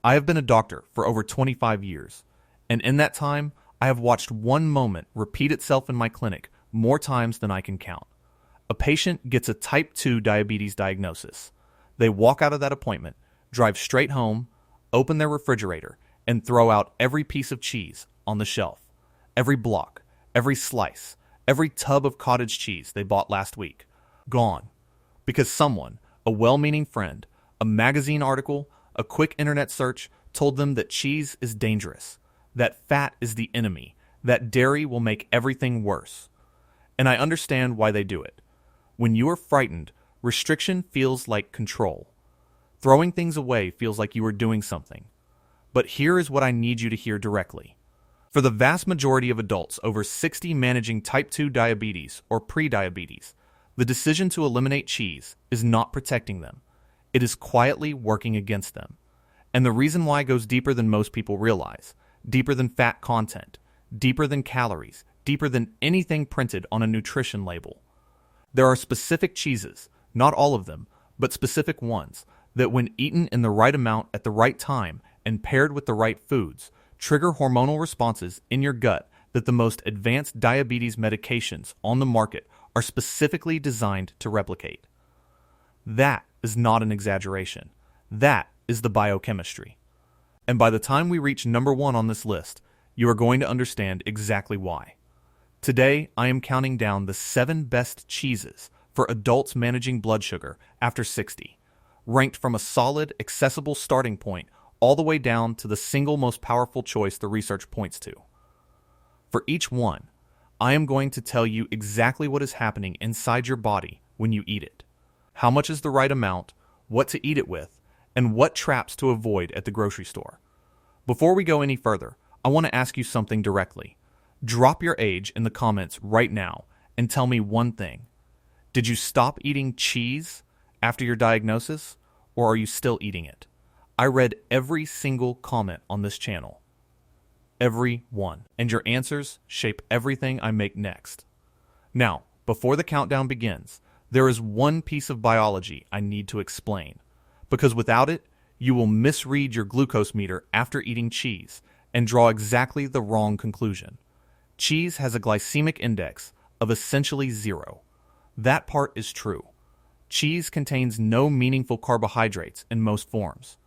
I have been a doctor for over 25 years, and in that time, I have watched one moment repeat itself in my clinic more times than I can count. A patient gets a type 2 diabetes diagnosis. They walk out of that appointment, drive straight home, open their refrigerator, and throw out every piece of cheese on the shelf, every block, every slice, every tub of cottage cheese they bought last week. Gone. Because someone, a well-meaning friend, a magazine article, a quick internet search told them that cheese is dangerous, that fat is the enemy, that dairy will make everything worse. And I understand why they do it. When you are frightened, restriction feels like control. Throwing things away feels like you are doing something. But here is what I need you to hear directly. For the vast majority of adults over 60 managing type 2 diabetes or prediabetes, the decision to eliminate cheese is not protecting them. It is quietly working against them. And the reason why goes deeper than most people realize, deeper than fat content, deeper than calories, deeper than anything printed on a nutrition label. There are specific cheeses, not all of them, but specific ones, that when eaten in the right amount at the right time and paired with the right foods, trigger hormonal responses in your gut that the most advanced diabetes medications on the market are specifically designed to replicate. That is not an exaggeration. That is the biochemistry. And by the time we reach number 1 on this list, you are going to understand exactly why. Today, I am counting down the 7 best cheeses for adults managing blood sugar after 60, ranked from a solid, accessible starting point all the way down to the single most powerful choice the research points to. For each one, I am going to tell you exactly what is happening inside your body when you eat it, how much is the right amount, what to eat it with, and what traps to avoid at the grocery store. Before we go any further, I want to ask you something directly. Drop your age in the comments right now and tell me one thing. Did you stop eating cheese after your diagnosis, or are you still eating it? I read every single comment on this channel. Every one. And your answers shape everything I make next. Now, before the countdown begins, there is one piece of biology I need to explain, because without it, you will misread your glucose meter after eating cheese and draw exactly the wrong conclusion. Cheese has a glycemic index of essentially 0. That part is true. Cheese contains no meaningful carbohydrates in most forms.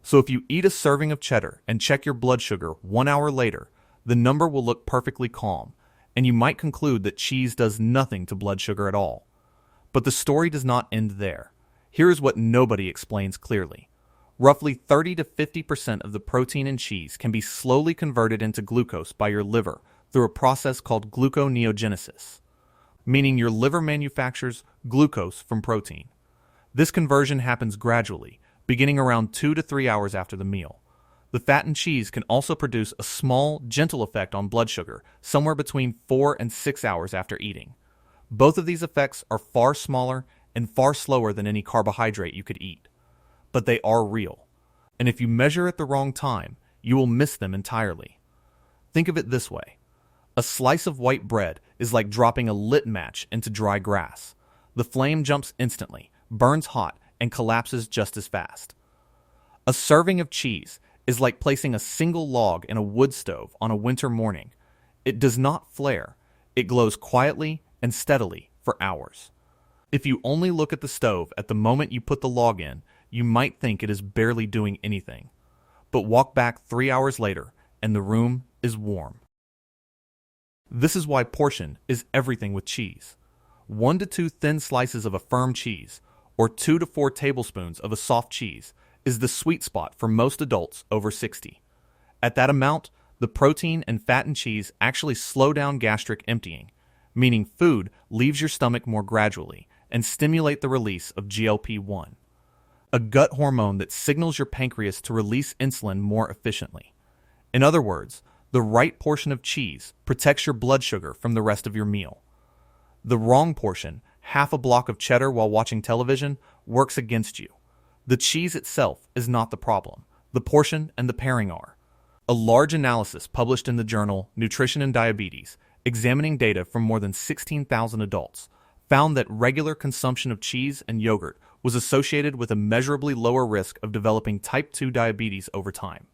So if you eat a serving of cheddar and check your blood sugar 1 hour later, the number will look perfectly calm, and you might conclude that cheese does nothing to blood sugar at all. But the story does not end there. Here is what nobody explains clearly. Roughly 30 to 50% of the protein in cheese can be slowly converted into glucose by your liver through a process called gluconeogenesis, meaning your liver manufactures glucose from protein. This conversion happens gradually, beginning around 2 to 3 hours after the meal. The fat in cheese can also produce a small, gentle effect on blood sugar somewhere between 4 and 6 hours after eating. Both of these effects are far smaller and far slower than any carbohydrate you could eat. But they are real. And if you measure at the wrong time, you will miss them entirely. Think of it this way. A slice of white bread is like dropping a lit match into dry grass. The flame jumps instantly, burns hot, and collapses just as fast. A serving of cheese is like placing a single log in a wood stove on a winter morning. It does not flare. It glows quietly and steadily for hours. If you only look at the stove at the moment you put the log in, you might think it is barely doing anything. But walk back 3 hours later, and the room is warm. This is why portion is everything with cheese. 1 to 2 thin slices of a firm cheese, or 2 to 4 tablespoons of a soft cheese, is the sweet spot for most adults over 60. At that amount, the protein and fat in cheese actually slow down gastric emptying, meaning food leaves your stomach more gradually and stimulate the release of GLP-1, a gut hormone that signals your pancreas to release insulin more efficiently. In other words, the right portion of cheese protects your blood sugar from the rest of your meal. The wrong portion, half a block of cheddar while watching television, works against you. The cheese itself is not the problem. The portion and the pairing are. A large analysis published in the journal Nutrition and Diabetes, examining data from more than 16,000 adults, found that regular consumption of cheese and yogurt was associated with a measurably lower risk of developing type 2 diabetes over time.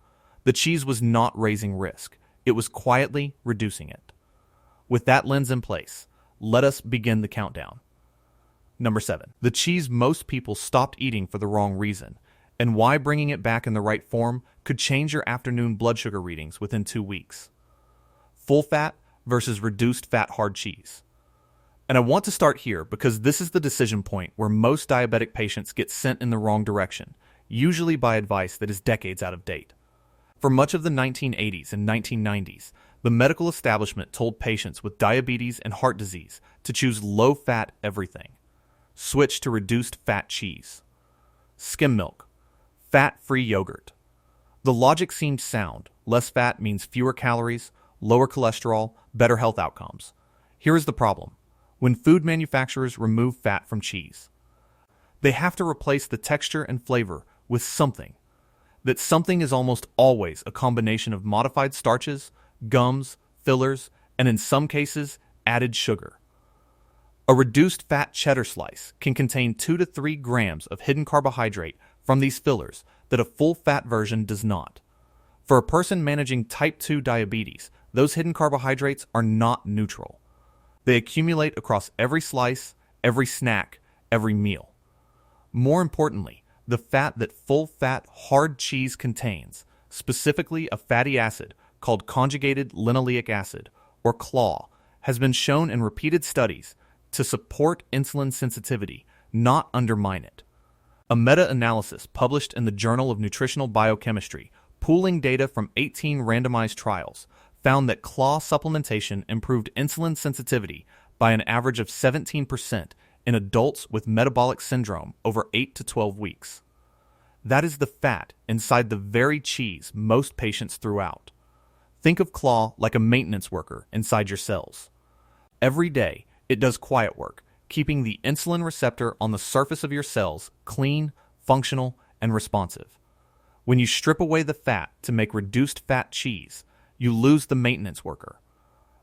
The cheese was not raising risk, it was quietly reducing it. With that lens in place, let us begin the countdown. Number 7. The cheese most people stopped eating for the wrong reason, and why bringing it back in the right form could change your afternoon blood sugar readings within 2 weeks. Full fat versus reduced fat hard cheese. And I want to start here because this is the decision point where most diabetic patients get sent in the wrong direction, usually by advice that is decades out of date. For much of the 1980s and 1990s, the medical establishment told patients with diabetes and heart disease to choose low-fat everything. Switch to reduced fat cheese. Skim milk. Fat-free yogurt. The logic seemed sound. Less fat means fewer calories, lower cholesterol, better health outcomes. Here is the problem. When food manufacturers remove fat from cheese, they have to replace the texture and flavor with something. That something is almost always a combination of modified starches, gums, fillers, and in some cases, added sugar. A reduced fat cheddar slice can contain 2 to 3 grams of hidden carbohydrate from these fillers that a full fat version does not. For a person managing type 2 diabetes, those hidden carbohydrates are not neutral. They accumulate across every slice, every snack, every meal. More importantly, the fat that full-fat hard cheese contains, specifically a fatty acid called conjugated linoleic acid, or CLAW, has been shown in repeated studies to support insulin sensitivity, not undermine it. A meta-analysis published in the Journal of Nutritional Biochemistry, pooling data from 18 randomized trials, found that CLAW supplementation improved insulin sensitivity by an average of 17% in adults with metabolic syndrome over 8 to 12 weeks. That is the fat inside the very cheese most patients threw out. Think of CLAW like a maintenance worker inside your cells. Every day, it does quiet work, keeping the insulin receptor on the surface of your cells clean, functional, and responsive. When you strip away the fat to make reduced fat cheese, you lose the maintenance worker.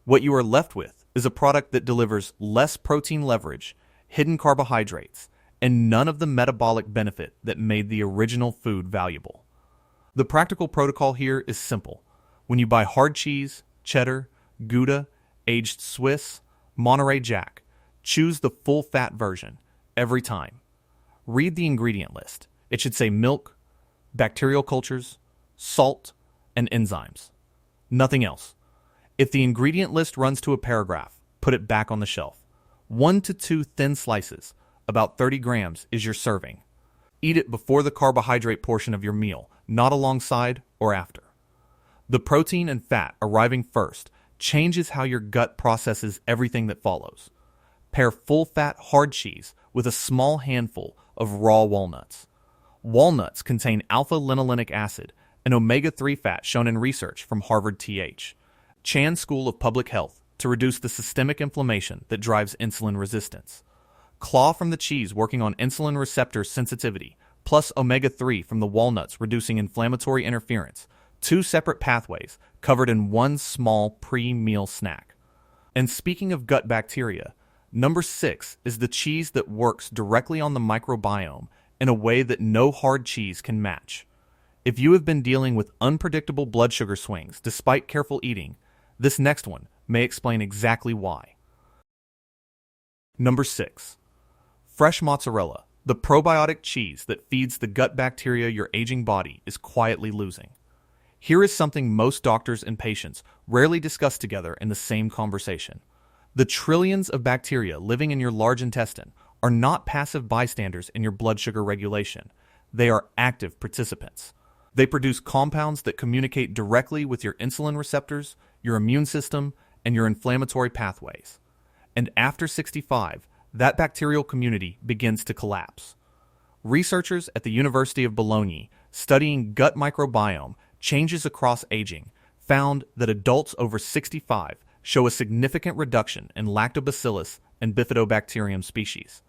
What you are left with is a product that delivers less protein leverage, hidden carbohydrates, and none of the metabolic benefit that made the original food valuable. The practical protocol here is simple. When you buy hard cheese, cheddar, Gouda, aged Swiss, Monterey Jack, choose the full-fat version every time. Read the ingredient list. It should say milk, bacterial cultures, salt, and enzymes. Nothing else. If the ingredient list runs to a paragraph, put it back on the shelf. 1 to 2 thin slices, about 30 grams, is your serving. Eat it before the carbohydrate portion of your meal, not alongside or after. The protein and fat arriving first changes how your gut processes everything that follows. Pair full-fat hard cheese with a small handful of raw walnuts. Walnuts contain alpha-linolenic acid, an omega-3 fat shown in research from Harvard-TH, Chan School of Public Health, to reduce the systemic inflammation that drives insulin resistance. Claw from the cheese working on insulin receptor sensitivity, plus omega-3 from the walnuts reducing inflammatory interference, 2 separate pathways covered in one small pre-meal snack. And speaking of gut bacteria, number 6 is the cheese that works directly on the microbiome in a way that no hard cheese can match. If you have been dealing with unpredictable blood sugar swings despite careful eating, this next one may explain exactly why. Number 6. Fresh mozzarella, the probiotic cheese that feeds the gut bacteria your aging body is quietly losing. Here is something most doctors and patients rarely discuss together in the same conversation. The trillions of bacteria living in your large intestine are not passive bystanders in your blood sugar regulation. They are active participants. They produce compounds that communicate directly with your insulin receptors, your immune system, and your inflammatory pathways. And after 65, that bacterial community begins to collapse. Researchers at the University of Bologna studying gut microbiome changes across aging found that adults over 65 show a significant reduction in lactobacillus and bifidobacterium species.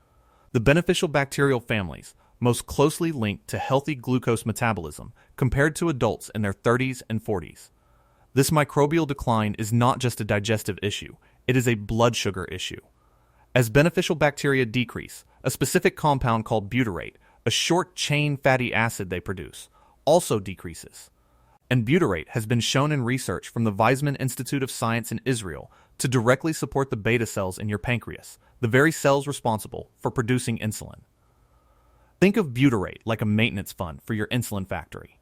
The beneficial bacterial families most closely linked to healthy glucose metabolism compared to adults in their 30s and 40s. This microbial decline is not just a digestive issue, it is a blood sugar issue. As beneficial bacteria decrease, a specific compound called butyrate, a short-chain fatty acid they produce, also decreases. And butyrate has been shown in research from the Weizmann Institute of Science in Israel to directly support the beta cells in your pancreas, the very cells responsible for producing insulin. Think of butyrate like a maintenance fund for your insulin factory.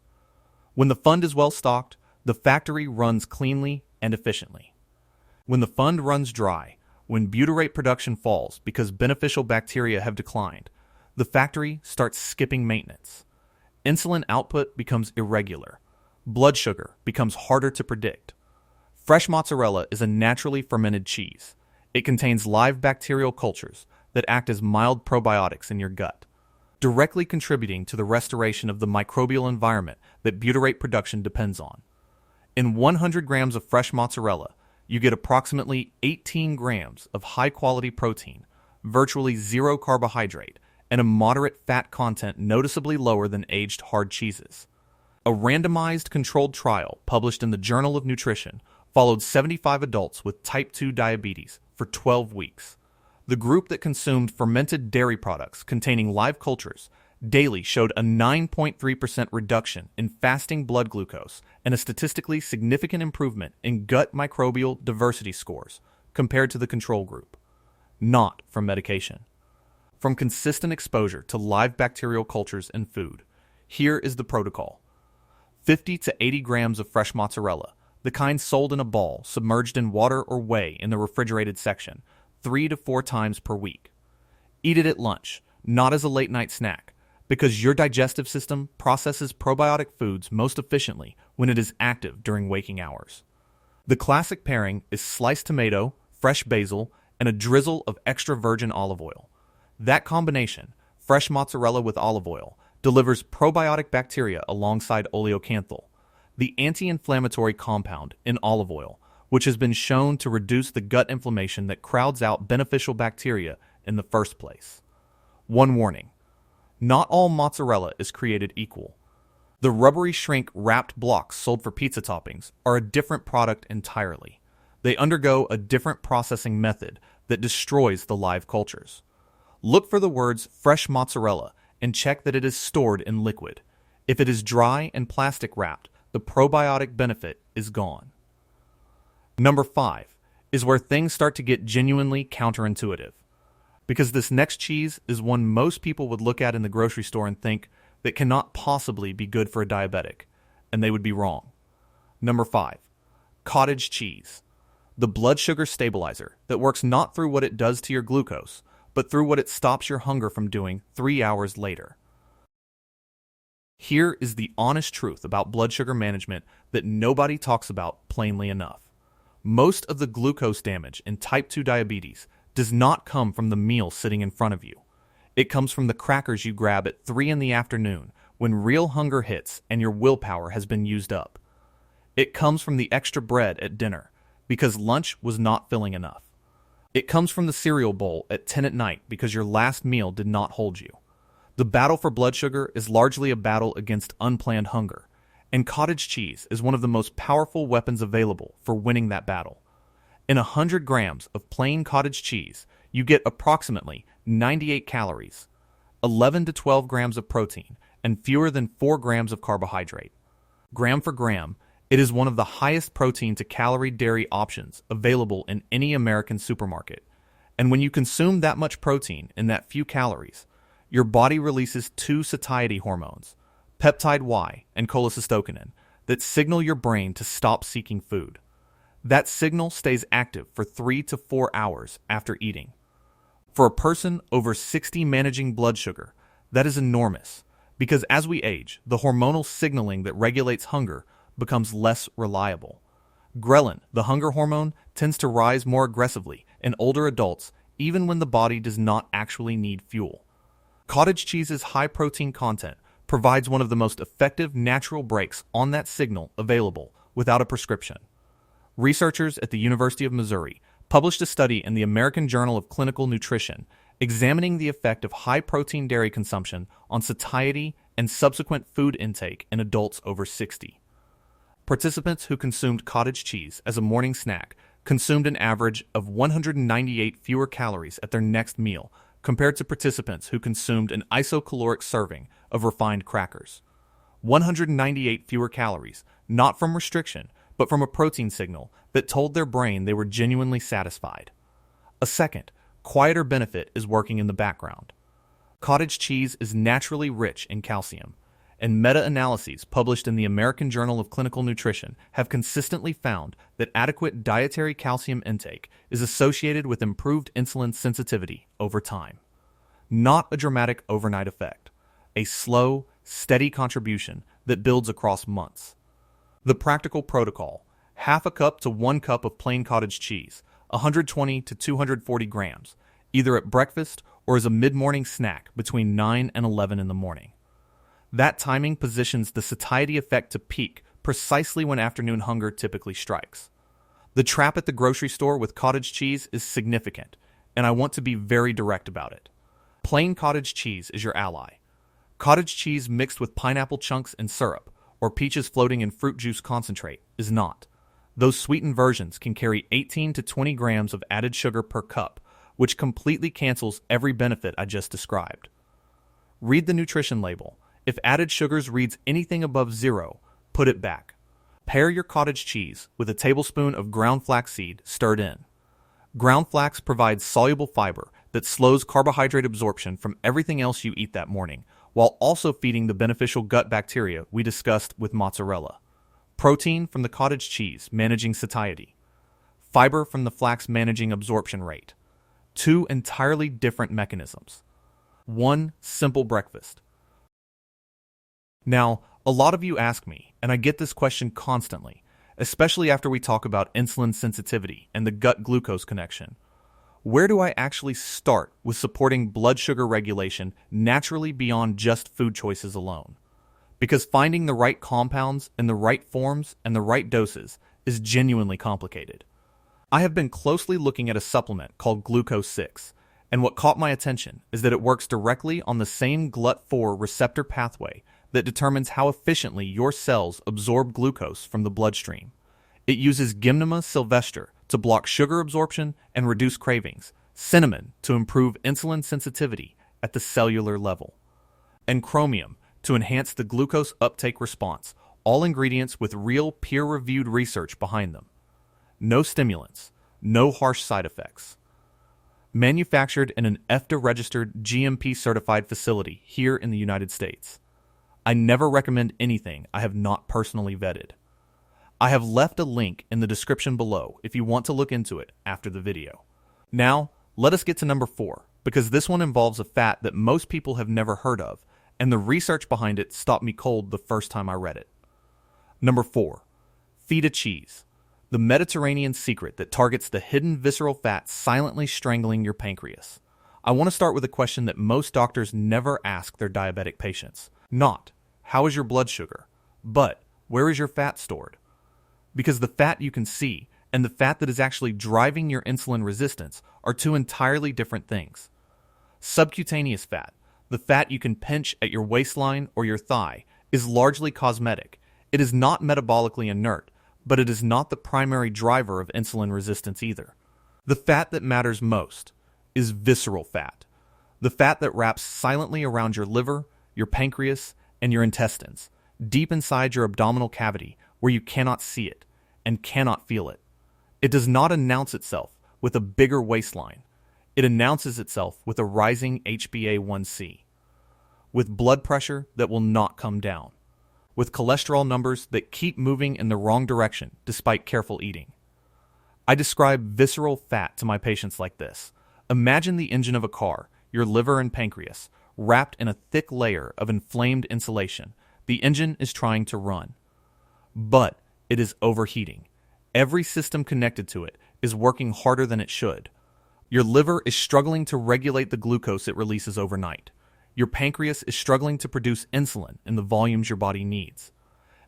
When the fund is well stocked, the factory runs cleanly and efficiently. When the fund runs dry, when butyrate production falls because beneficial bacteria have declined, the factory starts skipping maintenance. Insulin output becomes irregular. Blood sugar becomes harder to predict. Fresh mozzarella is a naturally fermented cheese. It contains live bacterial cultures that act as mild probiotics in your gut, directly contributing to the restoration of the microbial environment that butyrate production depends on. In 100 grams of fresh mozzarella, you get approximately 18 grams of high-quality protein, virtually zero carbohydrate, and a moderate fat content noticeably lower than aged hard cheeses. A randomized controlled trial published in the Journal of Nutrition followed 75 adults with type 2 diabetes for 12 weeks. The group that consumed fermented dairy products containing live cultures daily showed a 9.3% reduction in fasting blood glucose and a statistically significant improvement in gut microbial diversity scores compared to the control group, not from medication. From consistent exposure to live bacterial cultures and food, here is the protocol. 50 to 80 grams of fresh mozzarella, the kind sold in a ball submerged in water or whey in the refrigerated section, 3 to 4 times per week. Eat it at lunch, not as a late-night snack, because your digestive system processes probiotic foods most efficiently when it is active during waking hours. The classic pairing is sliced tomato, fresh basil, and a drizzle of extra virgin olive oil. That combination, fresh mozzarella with olive oil, delivers probiotic bacteria alongside oleocanthal, the anti-inflammatory compound in olive oil, which has been shown to reduce the gut inflammation that crowds out beneficial bacteria in the first place. One warning: not all mozzarella is created equal. The rubbery shrink wrapped blocks sold for pizza toppings are a different product entirely. They undergo a different processing method that destroys the live cultures. Look for the words fresh mozzarella and check that it is stored in liquid. If it is dry and plastic wrapped, the probiotic benefit is gone. Number 5 is where things start to get genuinely counterintuitive, because this next cheese is one most people would look at in the grocery store and think that cannot possibly be good for a diabetic, and they would be wrong. Number 5, cottage cheese, the blood sugar stabilizer that works not through what it does to your glucose, but through what it stops your hunger from doing 3 hours later. Here is the honest truth about blood sugar management that nobody talks about plainly enough. Most of the glucose damage in type 2 diabetes does not come from the meal sitting in front of you. It comes from the crackers you grab at 3 in the afternoon when real hunger hits and your willpower has been used up. It comes from the extra bread at dinner because lunch was not filling enough. It comes from the cereal bowl at 10 at night because your last meal did not hold you. The battle for blood sugar is largely a battle against unplanned hunger, and cottage cheese is one of the most powerful weapons available for winning that battle. In 100 grams of plain cottage cheese, you get approximately 98 calories, 11 to 12 grams of protein, and fewer than 4 grams of carbohydrate. Gram for gram, it is one of the highest protein to calorie dairy options available in any American supermarket. And when you consume that much protein in that few calories, your body releases 2 satiety hormones, peptide Y and cholecystokinin, that signal your brain to stop seeking food. That signal stays active for 3 to 4 hours after eating. For a person over 60 managing blood sugar, that is enormous, because as we age, the hormonal signaling that regulates hunger becomes less reliable. Ghrelin, the hunger hormone, tends to rise more aggressively in older adults even when the body does not actually need fuel. Cottage cheese's high protein content provides one of the most effective natural brakes on that signal available without a prescription. Researchers at the University of Missouri published a study in the American Journal of Clinical Nutrition examining the effect of high-protein dairy consumption on satiety and subsequent food intake in adults over 60. Participants who consumed cottage cheese as a morning snack consumed an average of 198 fewer calories at their next meal compared to participants who consumed an isocaloric serving of refined crackers. 198 fewer calories, not from restriction, but from a protein signal that told their brain they were genuinely satisfied. A second, quieter benefit is working in the background. Cottage cheese is naturally rich in calcium, and meta-analyses published in the American Journal of Clinical Nutrition have consistently found that adequate dietary calcium intake is associated with improved insulin sensitivity over time. Not a dramatic overnight effect, a slow, steady contribution that builds across months. The practical protocol: half a cup to 1 cup of plain cottage cheese, 120 to 240 grams, either at breakfast or as a mid-morning snack between 9 and 11 in the morning. That timing positions the satiety effect to peak precisely when afternoon hunger typically strikes. The trap at the grocery store with cottage cheese is significant, and I want to be very direct about it. Plain cottage cheese is your ally. Cottage cheese mixed with pineapple chunks and syrup, or peaches floating in fruit juice concentrate, is not. Those sweetened versions can carry 18 to 20 grams of added sugar per cup, which completely cancels every benefit I just described. Read the nutrition label. If added sugars reads anything above 0, put it back. Pair your cottage cheese with a tablespoon of ground flaxseed stirred in. Ground flax provides soluble fiber that slows carbohydrate absorption from everything else you eat that morning, while also feeding the beneficial gut bacteria we discussed with mozzarella. Protein from the cottage cheese managing satiety. Fiber from the flax managing absorption rate. Two entirely different mechanisms. One simple breakfast. Now, a lot of you ask me, and I get this question constantly, especially after we talk about insulin sensitivity and the gut-glucose connection. Where do I actually start with supporting blood sugar regulation naturally beyond just food choices alone? Because finding the right compounds in the right forms and the right doses is genuinely complicated. I have been closely looking at a supplement called Glucose 6, and what caught my attention is that it works directly on the same GLUT4 receptor pathway that determines how efficiently your cells absorb glucose from the bloodstream. It uses Gymnema sylvestre to block sugar absorption and reduce cravings, cinnamon to improve insulin sensitivity at the cellular level, and chromium to enhance the glucose uptake response, all ingredients with real peer-reviewed research behind them. No stimulants, no harsh side effects. Manufactured in an EFTA-registered GMP-certified facility here in the United States. I never recommend anything I have not personally vetted. I have left a link in the description below if you want to look into it after the video. Now, let us get to number 4, because this one involves a fat that most people have never heard of, and the research behind it stopped me cold the first time I read it. Number 4, Feta cheese. The Mediterranean secret that targets the hidden visceral fat silently strangling your pancreas. I want to start with a question that most doctors never ask their diabetic patients. Not, how is your blood sugar? But, where is your fat stored? Because the fat you can see and the fat that is actually driving your insulin resistance are two entirely different things. Subcutaneous fat, the fat you can pinch at your waistline or your thigh, is largely cosmetic. It is not metabolically inert, but it is not the primary driver of insulin resistance either. The fat that matters most is visceral fat, the fat that wraps silently around your liver, your pancreas, and your intestines, deep inside your abdominal cavity where you cannot see it and cannot feel it. It does not announce itself with a bigger waistline. It announces itself with a rising HbA1c, with blood pressure that will not come down, with cholesterol numbers that keep moving in the wrong direction despite careful eating. I describe visceral fat to my patients like this. Imagine the engine of a car, your liver and pancreas, wrapped in a thick layer of inflamed insulation. The engine is trying to run, but it is overheating. Every system connected to it is working harder than it should. Your liver is struggling to regulate the glucose it releases overnight. Your pancreas is struggling to produce insulin in the volumes your body needs.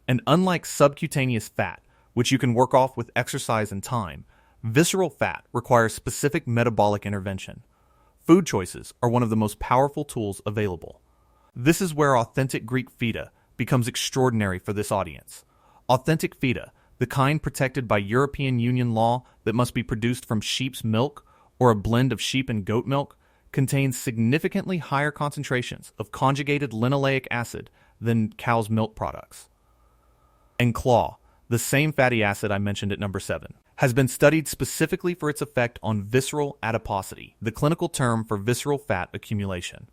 And unlike subcutaneous fat, which you can work off with exercise and time, visceral fat requires specific metabolic intervention. Food choices are one of the most powerful tools available. This is where authentic Greek feta becomes extraordinary for this audience. Authentic feta, the kind protected by European Union law that must be produced from sheep's milk or a blend of sheep and goat milk, contains significantly higher concentrations of conjugated linoleic acid than cow's milk products. And claw, the same fatty acid I mentioned at number 7, has been studied specifically for its effect on visceral adiposity, the clinical term for visceral fat accumulation.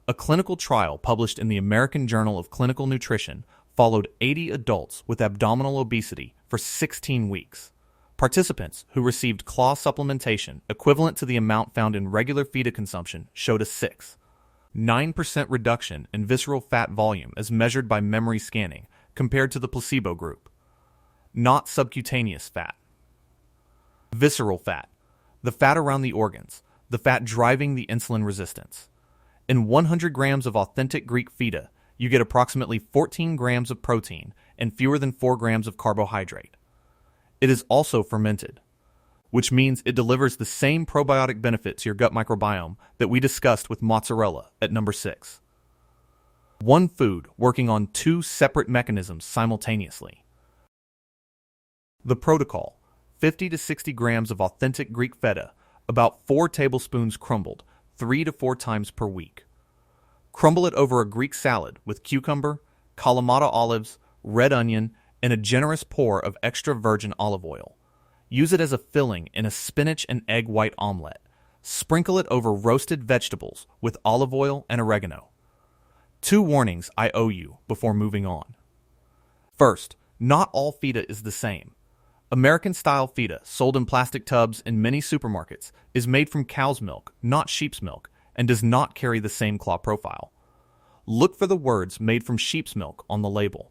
A clinical trial published in the American Journal of Clinical Nutrition followed 80 adults with abdominal obesity for 16 weeks. Participants who received claw supplementation equivalent to the amount found in regular feta consumption showed a 9% reduction in visceral fat volume as measured by memory scanning compared to the placebo group. Not subcutaneous fat. Visceral fat, the fat around the organs, the fat driving the insulin resistance. In 100 grams of authentic Greek feta, you get approximately 14 grams of protein and fewer than 4 grams of carbohydrate. It is also fermented, which means it delivers the same probiotic benefit to your gut microbiome that we discussed with mozzarella at number 6. One food working on 2 separate mechanisms simultaneously. The protocol: 50 to 60 grams of authentic Greek feta, about 4 tablespoons crumbled, 3 to 4 times per week. Crumble it over a Greek salad with cucumber, Kalamata olives, red onion, and a generous pour of extra virgin olive oil. Use it as a filling in a spinach and egg white omelet. Sprinkle it over roasted vegetables with olive oil and oregano. 2 warnings I owe you before moving on. First, not all feta is the same. American-style feta, sold in plastic tubs in many supermarkets, is made from cow's milk, not sheep's milk, and does not carry the same claw profile. Look for the words "made from sheep's milk" on the label.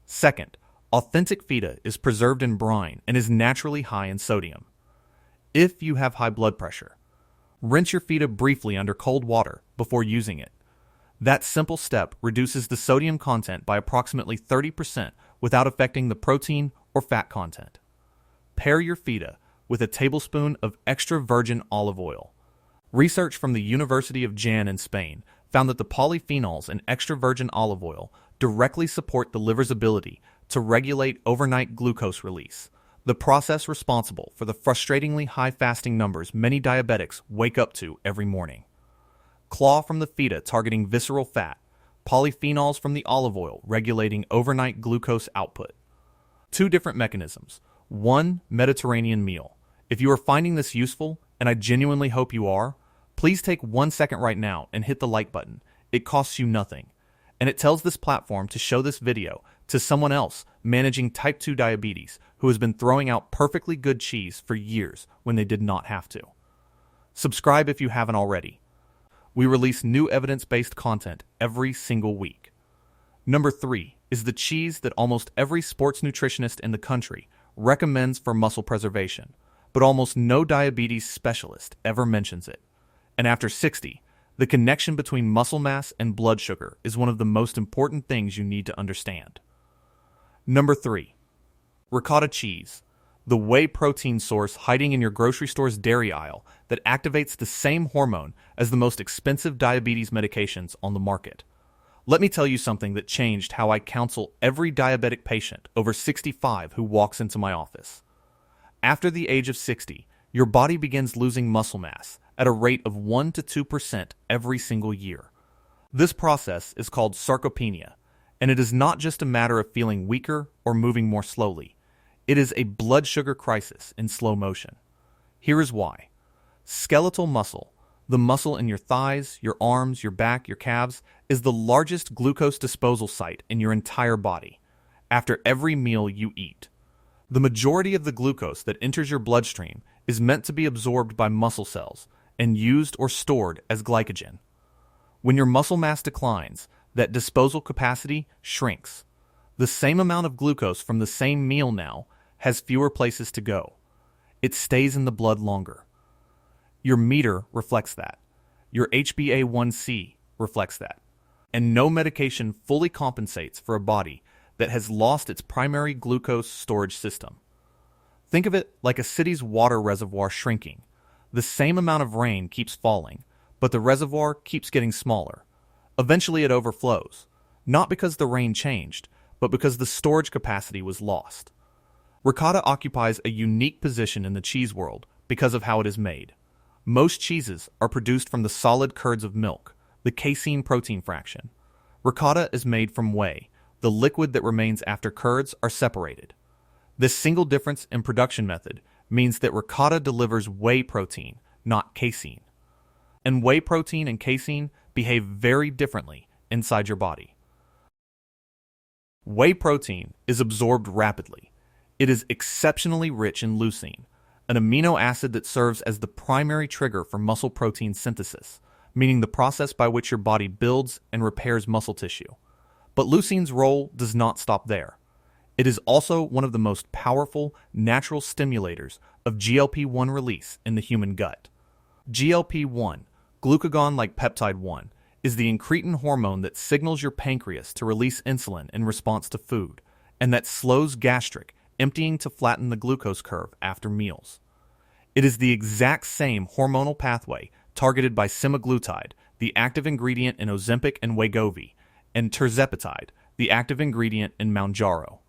Second, authentic feta is preserved in brine and is naturally high in sodium. If you have high blood pressure, rinse your feta briefly under cold water before using it. That simple step reduces the sodium content by approximately 30% without affecting the protein or fat content. Pair your feta with a tablespoon of extra virgin olive oil. Research from the University of Jaén in Spain found that the polyphenols in extra virgin olive oil directly support the liver's ability to regulate overnight glucose release, the process responsible for the frustratingly high fasting numbers many diabetics wake up to every morning. Claw from the feta targeting visceral fat, polyphenols from the olive oil regulating overnight glucose output. 2 different mechanisms. 1 Mediterranean meal. If you are finding this useful, and I genuinely hope you are, please take 1 second right now and hit the like button. It costs you nothing. And it tells this platform to show this video to someone else managing type 2 diabetes who has been throwing out perfectly good cheese for years when they did not have to. Subscribe if you haven't already. We release new evidence-based content every single week. Number 3 is the cheese that almost every sports nutritionist in the country recommends for muscle preservation, but almost no diabetes specialist ever mentions it. And after 60, the connection between muscle mass and blood sugar is one of the most important things you need to understand. Number 3, ricotta cheese, the whey protein source hiding in your grocery store's dairy aisle that activates the same hormone as the most expensive diabetes medications on the market. Let me tell you something that changed how I counsel every diabetic patient over 65 who walks into my office. After the age of 60, your body begins losing muscle mass at a rate of 1 to 2% every single year. This process is called sarcopenia, and it is not just a matter of feeling weaker or moving more slowly. It is a blood sugar crisis in slow motion. Here is why. Skeletal muscle, the muscle in your thighs, your arms, your back, your calves, is the largest glucose disposal site in your entire body. After every meal you eat, the majority of the glucose that enters your bloodstream is meant to be absorbed by muscle cells and used or stored as glycogen. When your muscle mass declines, that disposal capacity shrinks. The same amount of glucose from the same meal now has fewer places to go. It stays in the blood longer. Your meter reflects that. Your HbA1c reflects that. And no medication fully compensates for a body that has lost its primary glucose storage system. Think of it like a city's water reservoir shrinking. The same amount of rain keeps falling, but the reservoir keeps getting smaller. Eventually it overflows, not because the rain changed, but because the storage capacity was lost. Ricotta occupies a unique position in the cheese world because of how it is made. Most cheeses are produced from the solid curds of milk, the casein protein fraction. Ricotta is made from whey, the liquid that remains after curds are separated. This single difference in production method means that ricotta delivers whey protein, not casein. And whey protein and casein behave very differently inside your body. Whey protein is absorbed rapidly. It is exceptionally rich in leucine, an amino acid that serves as the primary trigger for muscle protein synthesis, meaning the process by which your body builds and repairs muscle tissue. But leucine's role does not stop there. It is also one of the most powerful natural stimulators of GLP-1 release in the human gut. GLP-1, glucagon-like peptide 1, is the incretin hormone that signals your pancreas to release insulin in response to food, and that slows gastric emptying to flatten the glucose curve after meals. It is the exact same hormonal pathway targeted by semaglutide, the active ingredient in Ozempic and Wegovy, and tirzepatide, the active ingredient in Mounjaro.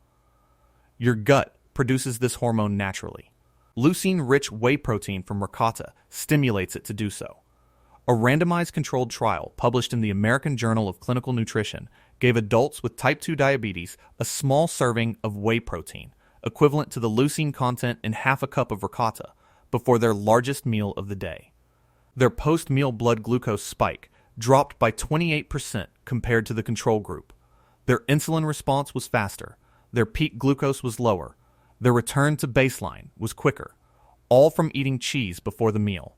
Your gut produces this hormone naturally. Leucine-rich whey protein from ricotta stimulates it to do so. A randomized controlled trial published in the American Journal of Clinical Nutrition gave adults with type 2 diabetes a small serving of whey protein, equivalent to the leucine content in half a cup of ricotta, before their largest meal of the day. Their post-meal blood glucose spike dropped by 28% compared to the control group. Their insulin response was faster, their peak glucose was lower, their return to baseline was quicker, all from eating cheese before the meal.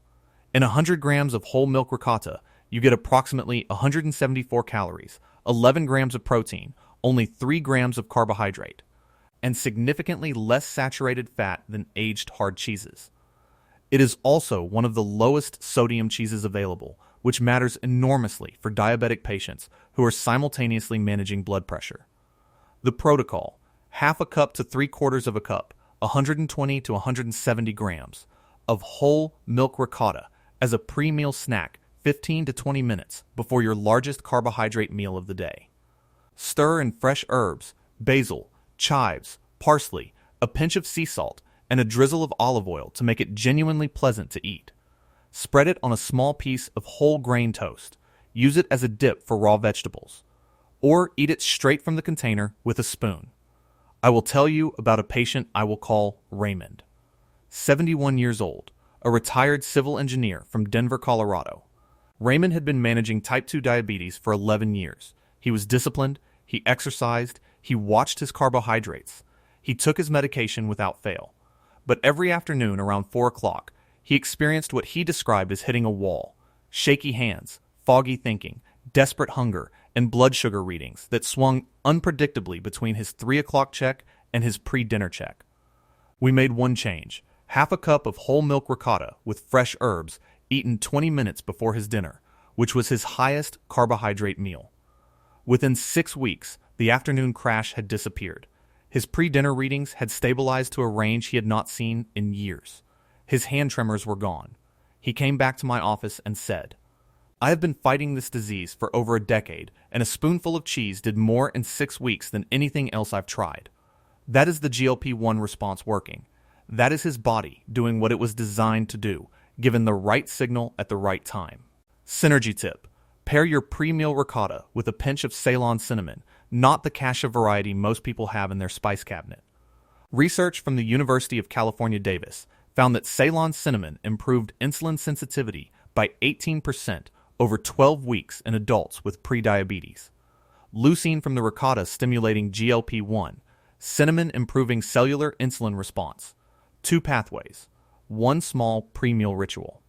In 100 grams of whole milk ricotta, you get approximately 174 calories, 11 grams of protein, only 3 grams of carbohydrate, and significantly less saturated fat than aged hard cheeses. It is also one of the lowest sodium cheeses available, which matters enormously for diabetic patients who are simultaneously managing blood pressure. The protocol: half a cup to 3/4 of a cup, 120 to 170 grams, of whole milk ricotta as a pre-meal snack 15 to 20 minutes before your largest carbohydrate meal of the day. Stir in fresh herbs, basil, chives, parsley, a pinch of sea salt, and a drizzle of olive oil to make it genuinely pleasant to eat. Spread it on a small piece of whole grain toast. Use it as a dip for raw vegetables. Or eat it straight from the container with a spoon. I will tell you about a patient I will call Raymond. 71 years old, a retired civil engineer from Denver, Colorado. Raymond had been managing type 2 diabetes for 11 years. He was disciplined, he exercised, he watched his carbohydrates. He took his medication without fail. But every afternoon around 4 o'clock, he experienced what he described as hitting a wall: shaky hands, foggy thinking, desperate hunger, and blood sugar readings that swung unpredictably between his 3 o'clock check and his pre-dinner check. We made one change: half a cup of whole milk ricotta with fresh herbs eaten 20 minutes before his dinner, which was his highest carbohydrate meal. Within 6 weeks, the afternoon crash had disappeared. His pre-dinner readings had stabilized to a range he had not seen in years. His hand tremors were gone. He came back to my office and said, "I have been fighting this disease for over a decade, and a spoonful of cheese did more in 6 weeks than anything else I've tried." That is the GLP-1 response working. That is his body doing what it was designed to do, given the right signal at the right time. Synergy tip: pair your pre-meal ricotta with a pinch of Ceylon cinnamon, not the cassia variety most people have in their spice cabinet. Research from the University of California, Davis found that Ceylon cinnamon improved insulin sensitivity by 18% over 12 weeks in adults with prediabetes. Leucine from the ricotta stimulating GLP-1, cinnamon improving cellular insulin response. 2 pathways, 1 small pre-meal ritual.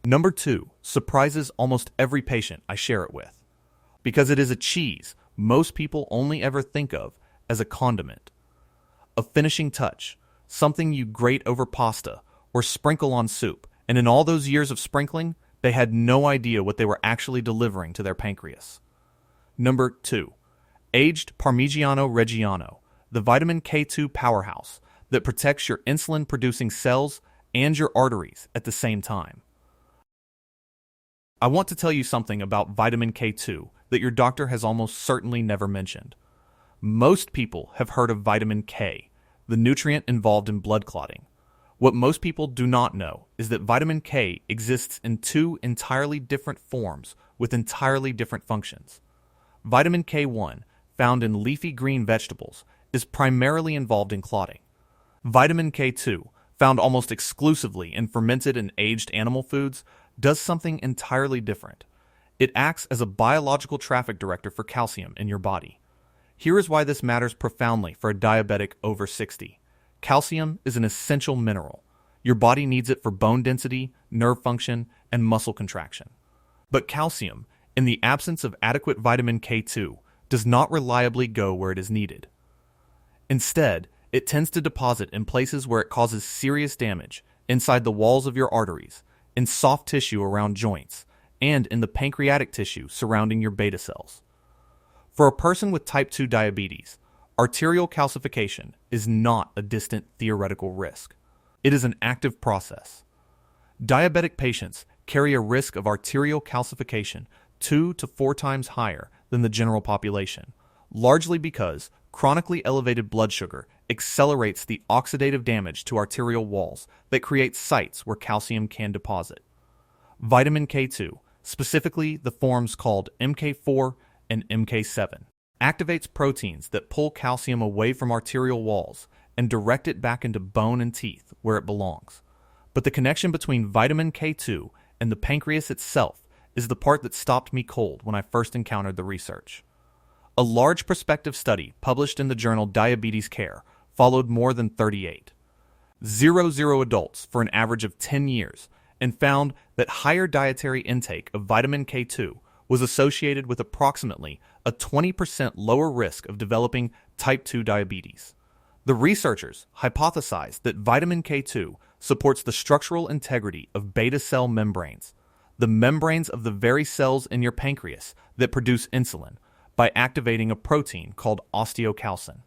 Number 2 surprises almost every patient I share it with. Because it is a cheese most people only ever think of as a condiment. A finishing touch, something you grate over pasta or sprinkle on soup, and in all those years of sprinkling, they had no idea what they were actually delivering to their pancreas. Number 2, aged Parmigiano Reggiano, the vitamin K2 powerhouse that protects your insulin-producing cells and your arteries at the same time. I want to tell you something about vitamin K2 that your doctor has almost certainly never mentioned. Most people have heard of vitamin K, the nutrient involved in blood clotting. What most people do not know is that vitamin K exists in two entirely different forms with entirely different functions. Vitamin K1, found in leafy green vegetables, is primarily involved in clotting. Vitamin K2, found almost exclusively in fermented and aged animal foods, does something entirely different. It acts as a biological traffic director for calcium in your body. Here is why this matters profoundly for a diabetic over 60. Calcium is an essential mineral. Your body needs it for bone density, nerve function, and muscle contraction. But calcium, in the absence of adequate vitamin K2, does not reliably go where it is needed. Instead, it tends to deposit in places where it causes serious damage, inside the walls of your arteries, in soft tissue around joints, and in the pancreatic tissue surrounding your beta cells. For a person with type 2 diabetes, arterial calcification is not a distant theoretical risk. It is an active process. Diabetic patients carry a risk of arterial calcification 2 to 4 times higher than the general population, largely because chronically elevated blood sugar accelerates the oxidative damage to arterial walls that create sites where calcium can deposit. Vitamin K2, specifically the forms called MK4 and MK7, activates proteins that pull calcium away from arterial walls and direct it back into bone and teeth where it belongs. But the connection between vitamin K2 and the pancreas itself is the part that stopped me cold when I first encountered the research. A large prospective study published in the journal Diabetes Care followed more than 38,000 adults for an average of 10 years and found that higher dietary intake of vitamin K2 was associated with approximately a 20% lower risk of developing type 2 diabetes. The researchers hypothesized that vitamin K2 supports the structural integrity of beta cell membranes, the membranes of the very cells in your pancreas that produce insulin, by activating a protein called osteocalcin,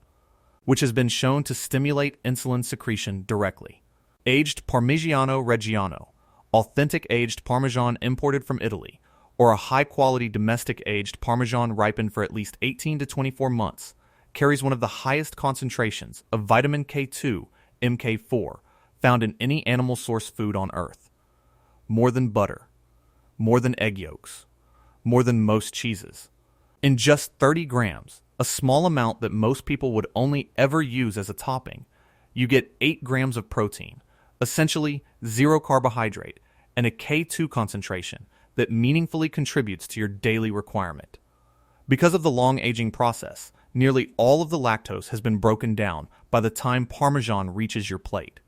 which has been shown to stimulate insulin secretion directly. Aged Parmigiano Reggiano, authentic aged Parmesan imported from Italy, or a high-quality domestic aged Parmesan ripened for at least 18 to 24 months, carries one of the highest concentrations of vitamin K2, MK4, found in any animal source food on Earth. More than butter, more than egg yolks, more than most cheeses. In just 30 grams, a small amount that most people would only ever use as a topping, you get 8 grams of protein, essentially 0 carbohydrate, and a K2 concentration that meaningfully contributes to your daily requirement. Because of the long aging process, nearly all of the lactose has been broken down by the time Parmesan reaches your plate.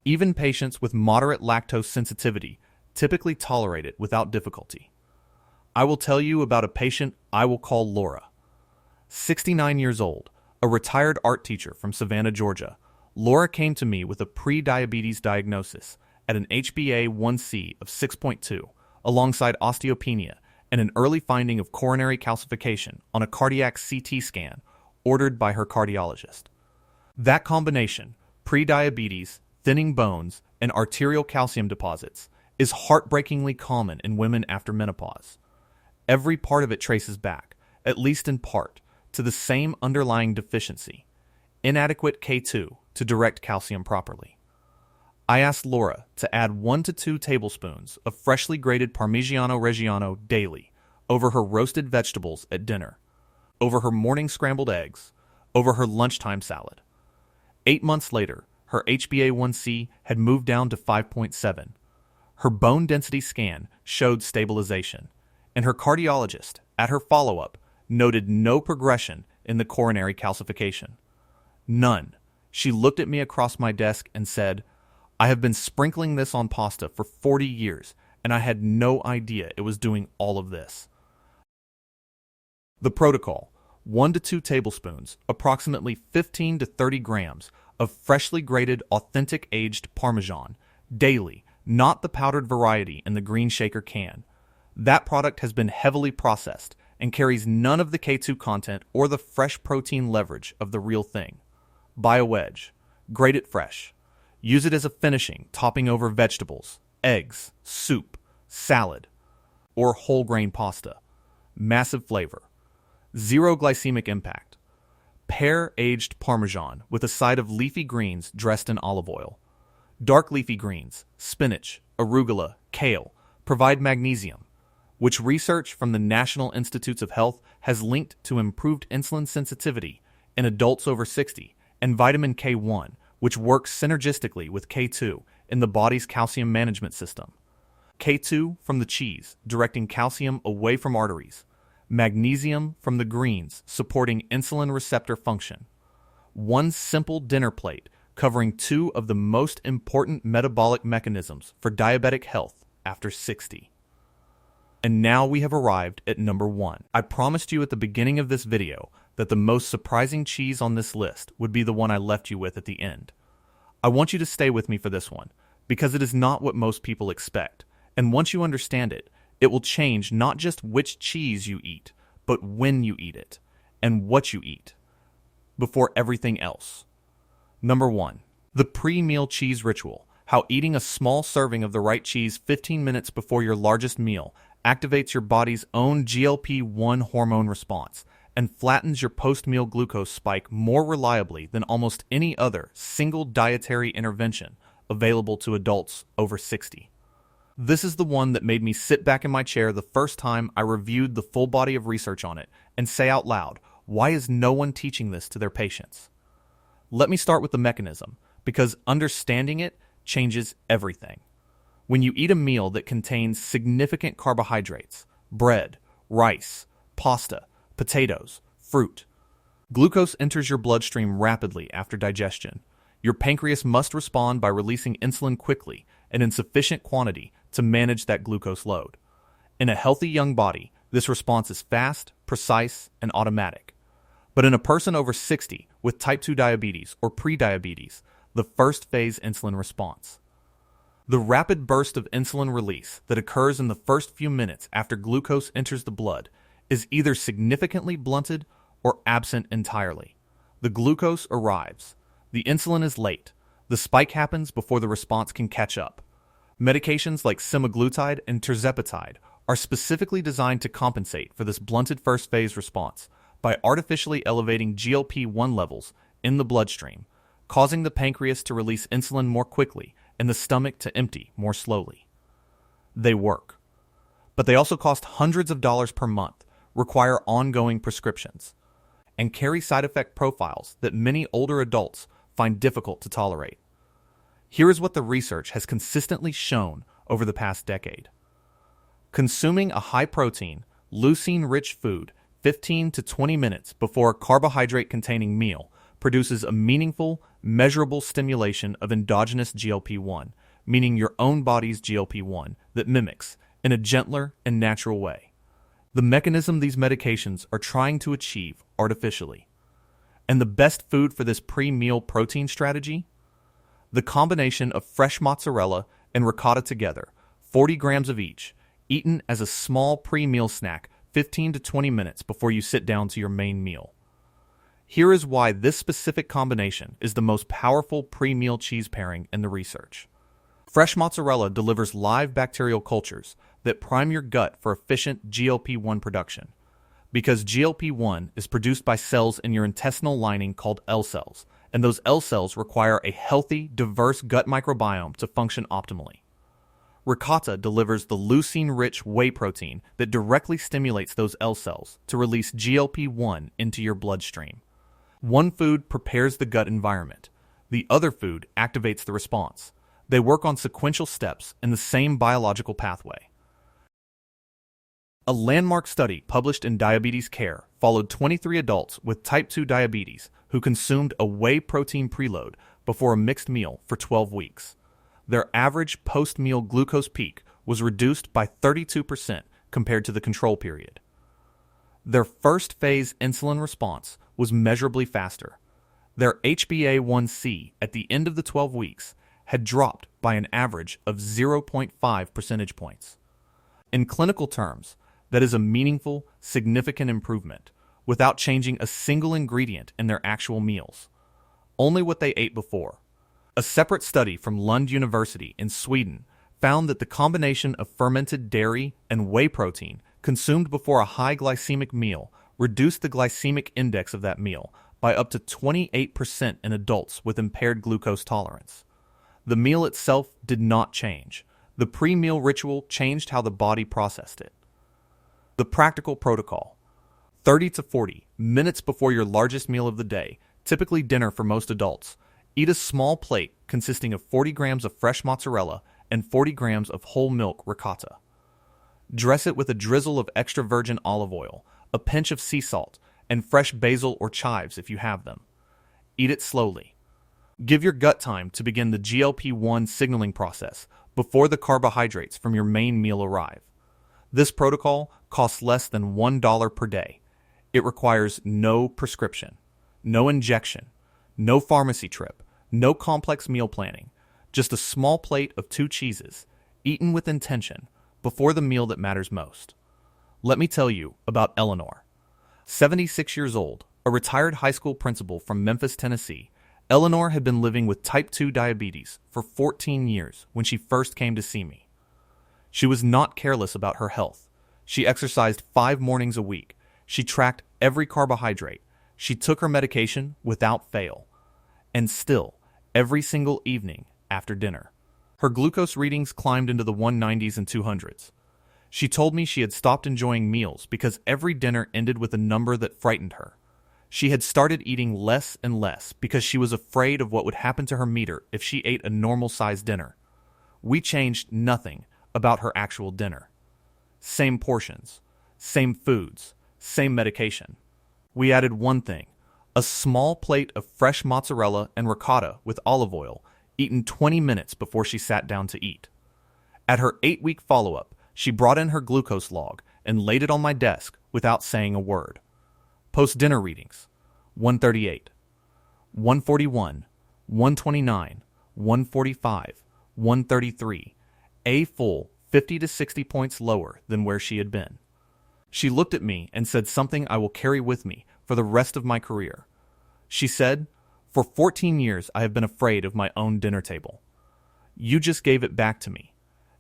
Even patients with moderate lactose sensitivity typically tolerate it without difficulty. I will tell you about a patient I will call Laura. 69 years old, a retired art teacher from Savannah, Georgia, Laura came to me with a pre-diabetes diagnosis at an HbA1c of 6.2, alongside osteopenia and an early finding of coronary calcification on a cardiac CT scan ordered by her cardiologist. That combination, pre-diabetes, thinning bones, and arterial calcium deposits, is heartbreakingly common in women after menopause. Every part of it traces back, at least in part, to the same underlying deficiency: inadequate K2 to direct calcium properly. I asked Laura to add 1 to 2 tablespoons of freshly grated Parmigiano Reggiano daily over her roasted vegetables at dinner, over her morning scrambled eggs, over her lunchtime salad. 8 months later, her HbA1c had moved down to 5.7. Her bone density scan showed stabilization, and her cardiologist, at her follow-up, noted no progression in the coronary calcification. None. She looked at me across my desk and said, "I have been sprinkling this on pasta for 40 years, and I had no idea it was doing all of this." The protocol: 1 to 2 tablespoons, approximately 15 to 30 grams, of freshly grated authentic aged Parmesan, daily, not the powdered variety in the green shaker can. That product has been heavily processed and carries none of the K2 content or the fresh protein leverage of the real thing. Buy a wedge. Grate it fresh. Use it as a finishing, topping over vegetables, eggs, soup, salad, or whole grain pasta. Massive flavor. Zero glycemic impact. Pair aged Parmesan with a side of leafy greens dressed in olive oil. Dark leafy greens, spinach, arugula, kale, provide magnesium, which research from the National Institutes of Health has linked to improved insulin sensitivity in adults over 60, and vitamin K1, which works synergistically with K2 in the body's calcium management system. K2 from the cheese, directing calcium away from arteries. Magnesium from the greens, supporting insulin receptor function. One simple dinner plate covering two of the most important metabolic mechanisms for diabetic health after 60. And now we have arrived at number 1. I promised you at the beginning of this video that the most surprising cheese on this list would be the one I left you with at the end. I want you to stay with me for this one, because it is not what most people expect, and once you understand it, it will change not just which cheese you eat, but when you eat it, and what you eat, before everything else. Number 1. The pre-meal cheese ritual. How eating a small serving of the right cheese 15 minutes before your largest meal activates your body's own GLP-1 hormone response and flattens your post-meal glucose spike more reliably than almost any other single dietary intervention available to adults over 60. This is the one that made me sit back in my chair the first time I reviewed the full body of research on it and say out loud, why is no one teaching this to their patients? Let me start with the mechanism, because understanding it changes everything. When you eat a meal that contains significant carbohydrates, bread, rice, pasta, potatoes, fruit, glucose enters your bloodstream rapidly after digestion. Your pancreas must respond by releasing insulin quickly and in sufficient quantity to manage that glucose load. In a healthy young body, this response is fast, precise, and automatic. But in a person over 60 with type 2 diabetes or prediabetes, the first phase insulin response. The rapid burst of insulin release that occurs in the first few minutes after glucose enters the blood is either significantly blunted or absent entirely. The glucose arrives. The insulin is late. The spike happens before the response can catch up. Medications like semaglutide and tirzepatide are specifically designed to compensate for this blunted first phase response by artificially elevating GLP-1 levels in the bloodstream, causing the pancreas to release insulin more quickly and the stomach to empty more slowly. They work. But they also cost hundreds of dollars per month, require ongoing prescriptions, and carry side effect profiles that many older adults find difficult to tolerate. Here is what the research has consistently shown over the past decade. Consuming a high-protein, leucine-rich food 15 to 20 minutes before a carbohydrate-containing meal produces a meaningful, measurable stimulation of endogenous GLP-1, meaning your own body's GLP-1, that mimics, in a gentler and natural way, the mechanism these medications are trying to achieve artificially. And the best food for this pre-meal protein strategy? The combination of fresh mozzarella and ricotta together, 40 grams of each, eaten as a small pre-meal snack 15 to 20 minutes before you sit down to your main meal. Here is why this specific combination is the most powerful pre-meal cheese pairing in the research. Fresh mozzarella delivers live bacterial cultures that prime your gut for efficient GLP-1 production. Because GLP-1 is produced by cells in your intestinal lining called L cells, and those L cells require a healthy, diverse gut microbiome to function optimally. Ricotta delivers the leucine-rich whey protein that directly stimulates those L cells to release GLP-1 into your bloodstream. One food prepares the gut environment. The other food activates the response. They work on sequential steps in the same biological pathway. A landmark study published in Diabetes Care followed 23 adults with type 2 diabetes who consumed a whey protein preload before a mixed meal for 12 weeks. Their average post-meal glucose peak was reduced by 32% compared to the control period. Their first phase insulin response was measurably faster. Their HbA1c at the end of the 12 weeks had dropped by an average of 0.5 percentage points. In clinical terms, that is a meaningful, significant improvement without changing a single ingredient in their actual meals, only what they ate before. A separate study from Lund University in Sweden found that the combination of fermented dairy and whey protein consumed before a high glycemic meal reduced the glycemic index of that meal by up to 28% in adults with impaired glucose tolerance. The meal itself did not change. The pre-meal ritual changed how the body processed it. The practical protocol. 30 to 40 minutes before your largest meal of the day, typically dinner for most adults, eat a small plate consisting of 40 grams of fresh mozzarella and 40 grams of whole milk ricotta. Dress it with a drizzle of extra virgin olive oil, a pinch of sea salt, and fresh basil or chives if you have them. Eat it slowly. Give your gut time to begin the GLP-1 signaling process before the carbohydrates from your main meal arrive. This protocol costs less than $1 per day. It requires no prescription, no injection, no pharmacy trip, no complex meal planning, just a small plate of 2 cheeses, eaten with intention, before the meal that matters most. Let me tell you about Eleanor. 76 years old, a retired high school principal from Memphis, Tennessee, Eleanor had been living with type 2 diabetes for 14 years when she first came to see me. She was not careless about her health. She exercised 5 mornings a week. She tracked every carbohydrate. She took her medication without fail. And still, every single evening after dinner, her glucose readings climbed into the 190s and 200s. She told me she had stopped enjoying meals because every dinner ended with a number that frightened her. She had started eating less and less because she was afraid of what would happen to her meter if she ate a normal-sized dinner. We changed nothing about her actual dinner. Same portions, same foods, same medication. We added one thing, a small plate of fresh mozzarella and ricotta with olive oil, eaten 20 minutes before she sat down to eat. At her 8-week follow-up, she brought in her glucose log and laid it on my desk without saying a word. Post-dinner readings, 138, 141, 129, 145, 133, a full 50 to 60 points lower than where she had been. She looked at me and said something I will carry with me for the rest of my career. She said, "For 14 years I have been afraid of my own dinner table. You just gave it back to me."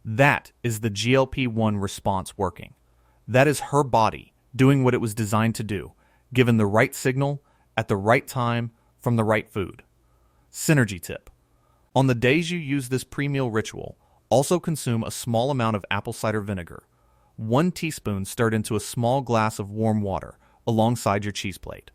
That is the GLP-1 response working. That is her body doing what it was designed to do, given the right signal, at the right time, from the right food. Synergy tip. On the days you use this pre-meal ritual, also consume a small amount of apple cider vinegar, 1 teaspoon stirred into a small glass of warm water alongside your cheese plate.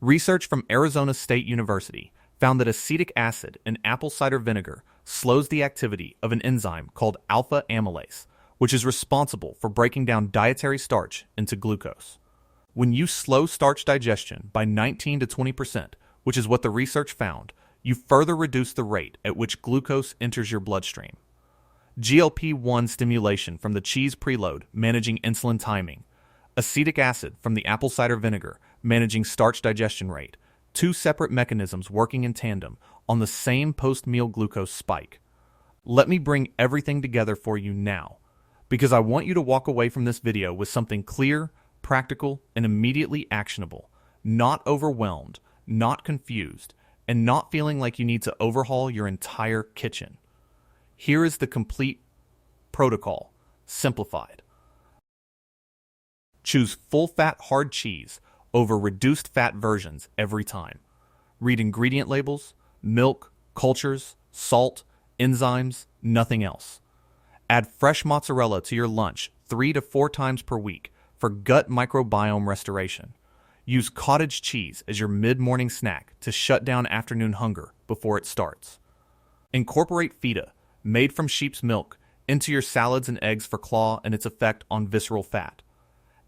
Research from Arizona State University found that acetic acid in apple cider vinegar slows the activity of an enzyme called alpha amylase, which is responsible for breaking down dietary starch into glucose. When you slow starch digestion by 19 to 20%, which is what the research found, you further reduce the rate at which glucose enters your bloodstream. GLP-1 stimulation from the cheese preload, managing insulin timing. Acetic acid from the apple cider vinegar, managing starch digestion rate. 2 separate mechanisms working in tandem on the same post-meal glucose spike. Let me bring everything together for you now, because I want you to walk away from this video with something clear, practical, and immediately actionable, not overwhelmed, not confused, and not feeling like you need to overhaul your entire kitchen. Here is the complete protocol, simplified. Choose full-fat hard cheese over reduced-fat versions every time. Read ingredient labels, milk, cultures, salt, enzymes, nothing else. Add fresh mozzarella to your lunch 3 to 4 times per week for gut microbiome restoration. Use cottage cheese as your mid-morning snack to shut down afternoon hunger before it starts. Incorporate feta, made from sheep's milk, into your salads and eggs for claw and its effect on visceral fat.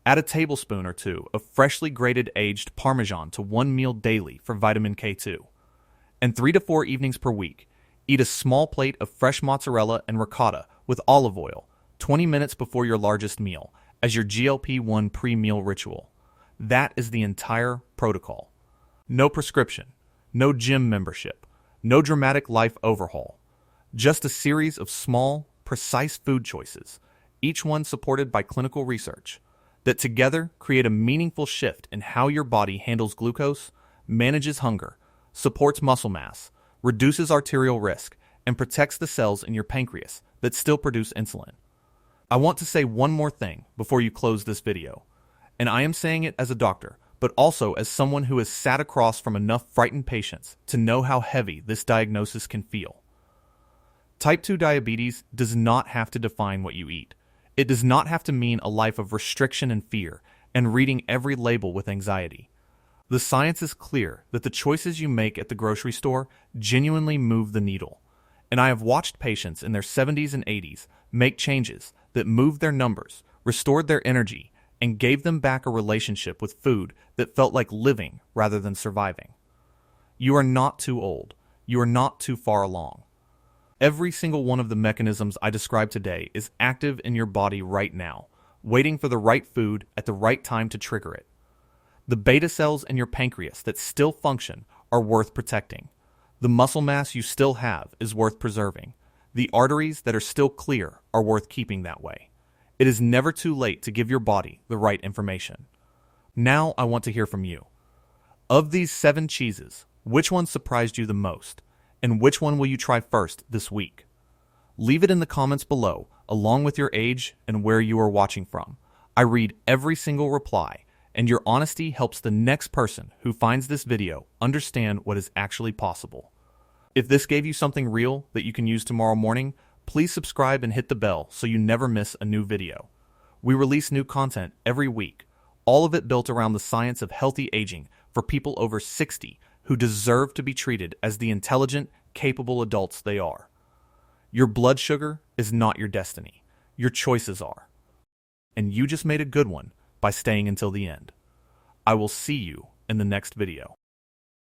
Add a tablespoon or 2 of freshly grated aged Parmesan to one meal daily for vitamin K2. And 3 to 4 evenings per week, eat a small plate of fresh mozzarella and ricotta with olive oil 20 minutes before your largest meal as your GLP-1 pre-meal ritual. That is the entire protocol. No prescription, no gym membership, no dramatic life overhaul. Just a series of small, precise food choices, each one supported by clinical research, that together create a meaningful shift in how your body handles glucose, manages hunger, supports muscle mass, reduces arterial risk, and protects the cells in your pancreas that still produce insulin. I want to say one more thing before you close this video, and I am saying it as a doctor, but also as someone who has sat across from enough frightened patients to know how heavy this diagnosis can feel. Type 2 diabetes does not have to define what you eat. It does not have to mean a life of restriction and fear, and reading every label with anxiety. The science is clear that the choices you make at the grocery store genuinely move the needle. And I have watched patients in their 70s and 80s make changes that moved their numbers, restored their energy, and gave them back a relationship with food that felt like living rather than surviving. You are not too old. You are not too far along. Every single one of the mechanisms I described today is active in your body right now, waiting for the right food at the right time to trigger it. The beta cells in your pancreas that still function are worth protecting. The muscle mass you still have is worth preserving. The arteries that are still clear are worth keeping that way. It is never too late to give your body the right information. Now I want to hear from you. Of these 7 cheeses, which one surprised you the most? And which one will you try first this week? Leave it in the comments below, along with your age and where you are watching from. I read every single reply, and your honesty helps the next person who finds this video understand what is actually possible. If this gave you something real that you can use tomorrow morning, please subscribe and hit the bell so you never miss a new video. We release new content every week, all of it built around the science of healthy aging for people over 60 who deserve to be treated as the intelligent, capable adults they are. Your blood sugar is not your destiny. Your choices are. And you just made a good one by staying until the end. I will see you in the next video.